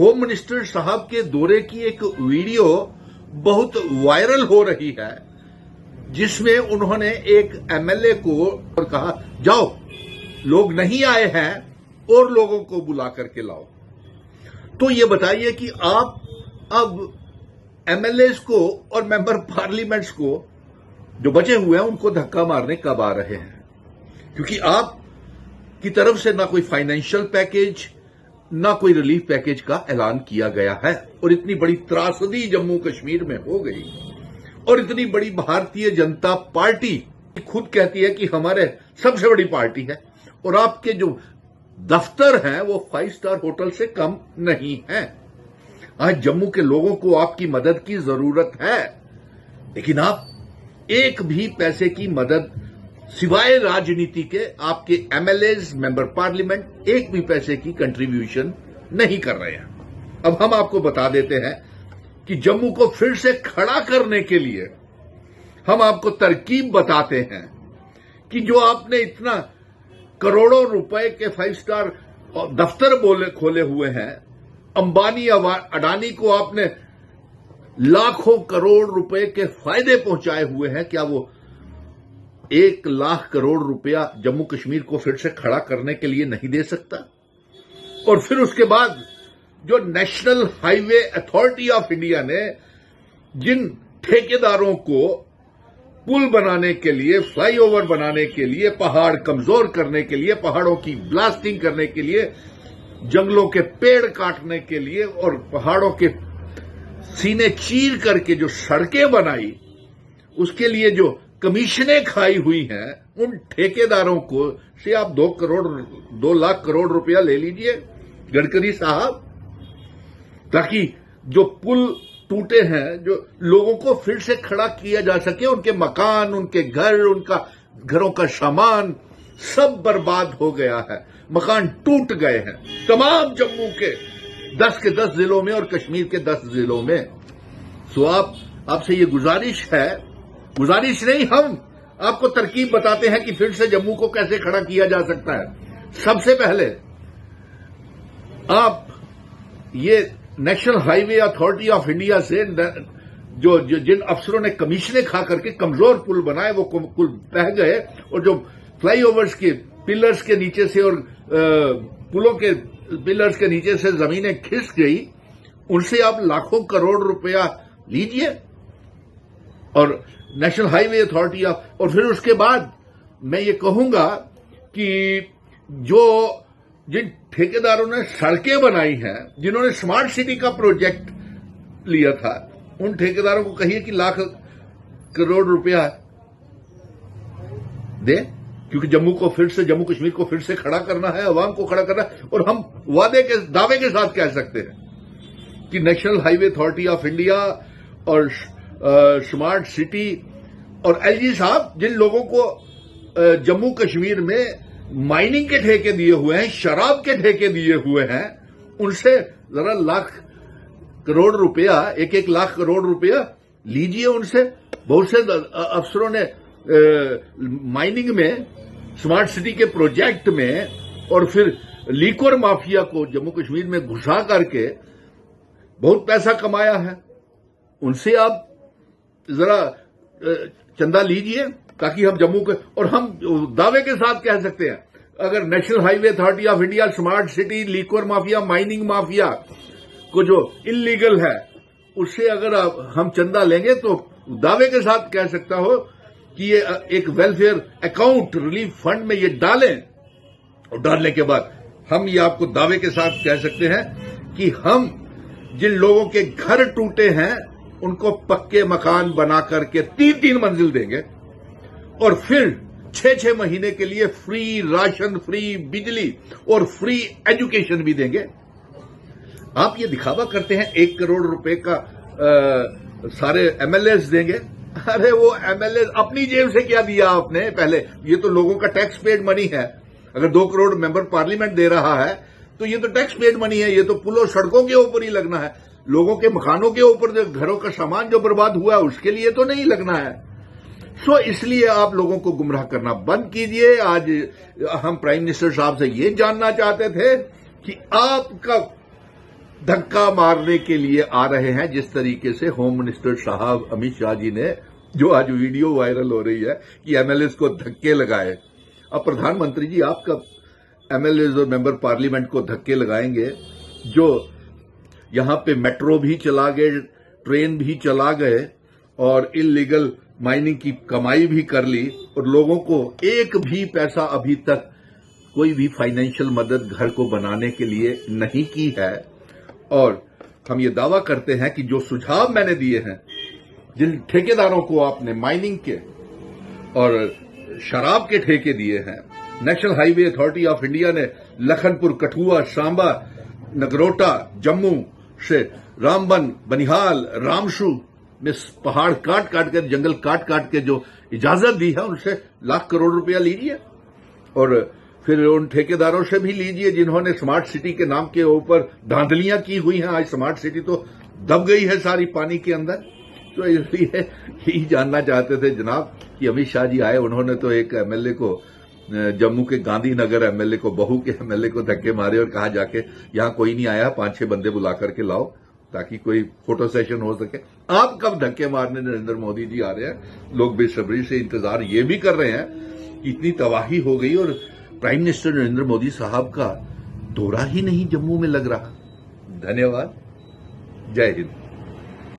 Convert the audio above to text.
Home minister साहब के दौरे की एक वीडियो बहुत वायरल हो रही है, जिसमें उन्होंने एक एमएलए को और कहा, जाओ लोग नहीं आए हैं और लोगों को बुला करके लाओ। तो ये बताइए कि आप अब एमएलएस को और मेंबर पार्लियामेंट्स को जो बचे हुए हैं उनको धक्का मारने कब आ रहे हैं? क्योंकि आप की तरफ से ना कोई फाइनेंशियल पैकेज ना कोई रिलीफ पैकेज का ऐलान किया गया है, और इतनी बड़ी त्रासदी जम्मू कश्मीर में हो गई, और इतनी बड़ी भारतीय जनता पार्टी खुद कहती है कि हमारे सबसे बड़ी पार्टी है, और आपके जो दफ्तर हैं वो 5 स्टार होटल से कम नहीं है। आज जम्मू के लोगों को आपकी मदद की जरूरत है, लेकिन आप एक भी पैसे की मदद सिवाय राजनीति के आपके एमएलएज मेंबर पार्लियामेंट एक भी पैसे की कंट्रीब्यूशन नहीं कर रहे हैं। अब हम आपको बता देते हैं कि जम्मू को फिर से खड़ा करने के लिए हम आपको तरकीब बताते हैं कि जो आपने इतना करोड़ों रुपए के 5 स्टार दफ्तर खोले हुए हैं, अंबानी अडानी को आपने लाखों करोड़ रुपए के फायदे पहुंचाए हुए हैं, क्या वो 1 लाख करोड़ रुपया जम्मू कश्मीर को फिर से खड़ा करने के लिए नहीं दे सकता? और फिर उसके बाद जो national highway authority of India ने जिन ठेकेदारों को पुल बनाने के लिए, फ्लाईओवर बनाने के लिए, पहाड़ कमजोर करने के लिए, पहाड़ों की ब्लास्टिंग करने के लिए, जंगलों के पेड़ काटने के लिए और पहाड़ों के सीने चीर करके जो सड़कें बनाई, उसके लिए जो कमीशनें खाई हुई हैं, उन ठेकेदारों को से आप 2 लाख करोड़ रुपया ले लीजिए गडकरी साहब, ताकि जो पुल टूटे हैं, जो लोगों को फिर से खड़ा किया जा सके। उनके मकान, उनके घर, उनका घरों का सामान सब बर्बाद हो गया है, मकान टूट गए हैं तमाम जम्मू के 10 के 10 जिलों में और कश्मीर के 10 जिलों में। सो आपसे ये गुजारिश है, गुजारिश नहीं, हम आपको तरकीब बताते हैं कि फिर से जम्मू को कैसे खड़ा किया जा सकता है। सबसे पहले आप ये national highway authority of India से जो जिन अफसरों ने कमीशनें खा करके कमजोर पुल बनाए, वो पुल बह गए, और जो फ्लाईओवर्स के पिलर्स के नीचे से और पुलों के पिलर्स के नीचे से जमीनें खिसक गई, उनसे आप लाखों करोड़ रुपया लीजिए और नेशनल हाईवे अथॉरिटी ऑफ, और फिर उसके बाद मैं ये कहूंगा कि जिन ठेकेदारों ने सड़कें बनाई हैं, जिन्होंने स्मार्ट सिटी का प्रोजेक्ट लिया था, उन ठेकेदारों को कहिए कि लाख करोड़ रुपया दे, क्योंकि जम्मू कश्मीर को फिर से खड़ा करना है, अवाम को खड़ा करना है। और हम दावे के साथ कह सकते हैं कि national highway authority of India और स्मार्ट सिटी और एलजी साहब, जिन लोगों को जम्मू कश्मीर में माइनिंग के ठेके दिए हुए हैं, शराब के ठेके दिए हुए हैं, उनसे जरा लाख करोड़ रुपया, 1 लाख करोड़ रुपया लीजिए उनसे। बहुत से अफसरों ने माइनिंग में, स्मार्ट सिटी के प्रोजेक्ट में और फिर लीकर माफिया को जम्मू कश्मीर में घुसा करके बहुत पैसा कमाया है। उनसे आप जरा चंदा लीजिए, ताकि हम जम्मू के, और हम दावे के साथ कह सकते हैं, अगर national highway authority of India, smart city, liquor mafia, mining mafia को जो इलीगल है, उससे अगर हम चंदा लेंगे तो दावे के साथ कह सकता हो कि ये एक वेलफेयर अकाउंट, रिलीफ फंड में ये डालें, और डालने के बाद हम ये आपको दावे के साथ कह सकते हैं कि हम जिन लोगों के घर टूटे हैं उनको पक्के मकान बना करके 3-3 मंजिल देंगे, और फिर 6-6 महीने के लिए फ्री राशन, फ्री बिजली और फ्री एजुकेशन भी देंगे। आप ये दिखावा करते हैं 1 करोड़ रुपए का सारे एमएलएस देंगे। अरे वो एमएलए अपनी जेब से क्या दिया आपने? पहले ये तो लोगों का टैक्स पेड मनी है। अगर 2 करोड़ मेंबर पार्लियामेंट दे रहा है तो ये तो टैक्स पेड मनी है, ये तो पुलों सड़कों के ऊपर ही लगना है। लोगों के मकानों के ऊपर, जो घरों का सामान जो बर्बाद हुआ है उसके लिए तो नहीं लगना है। सो इसलिए आप लोगों को गुमराह करना बंद कीजिए। आज हम प्राइम मिनिस्टर साहब से ये जानना चाहते थे कि आपका धक्का मारने के लिए आ रहे हैं, जिस तरीके से होम मिनिस्टर साहब अमित शाह जी ने, जो आज वीडियो वायरल हो रही है कि एमएलएस को धक्के लगाए। अब प्रधानमंत्री जी आप कब एमएलएस और मेंबर पार्लियामेंट को धक्के लगाएंगे, जो यहां पे मेट्रो भी चला गए, ट्रेन भी चला गए और इलीगल माइनिंग की कमाई भी कर ली, और लोगों को एक भी पैसा अभी तक कोई भी फाइनेंशियल मदद घर को बनाने के लिए नहीं की है। और हम ये दावा करते हैं कि जो सुझाव मैंने दिए हैं, जिन ठेकेदारों को आपने माइनिंग के और शराब के ठेके दिए हैं, national highway authority of India ने लखनपुर, कठुआ, सांबा, नगरोटा, जम्मू से रामबन, बनिहाल, रामशू में पहाड़ काट काट के, जंगल काट काट के जो इजाजत दी है, उनसे लाख करोड़ रुपया लीजिए और फिर उन ठेकेदारों से भी लीजिए जिन्होंने स्मार्ट सिटी के नाम के ऊपर धांधलियां की हुई हैं। आज स्मार्ट सिटी तो दब गई है सारी पानी के अंदर। तो इसलिए यही जानना चाहते थे जनाब कि अमित शाह जी आए, उन्होंने तो एक एमएलए को, जम्मू के गांधी नगर एमएलए को, बहू के एमएलए को धक्के मारे और कहा जाके यहां कोई नहीं आया, 5-6 बंदे बुला करके लाओ ताकि कोई फोटो सेशन हो सके। आप कब धक्के मारने नरेंद्र मोदी जी आ रहे हैं? लोग बेसब्री से इंतजार ये भी कर रहे हैं कि इतनी तबाही हो गई और प्राइम मिनिस्टर नरेंद्र मोदी साहब का दौरा ही नहीं जम्मू में लग रहा। धन्यवाद। जय हिंद।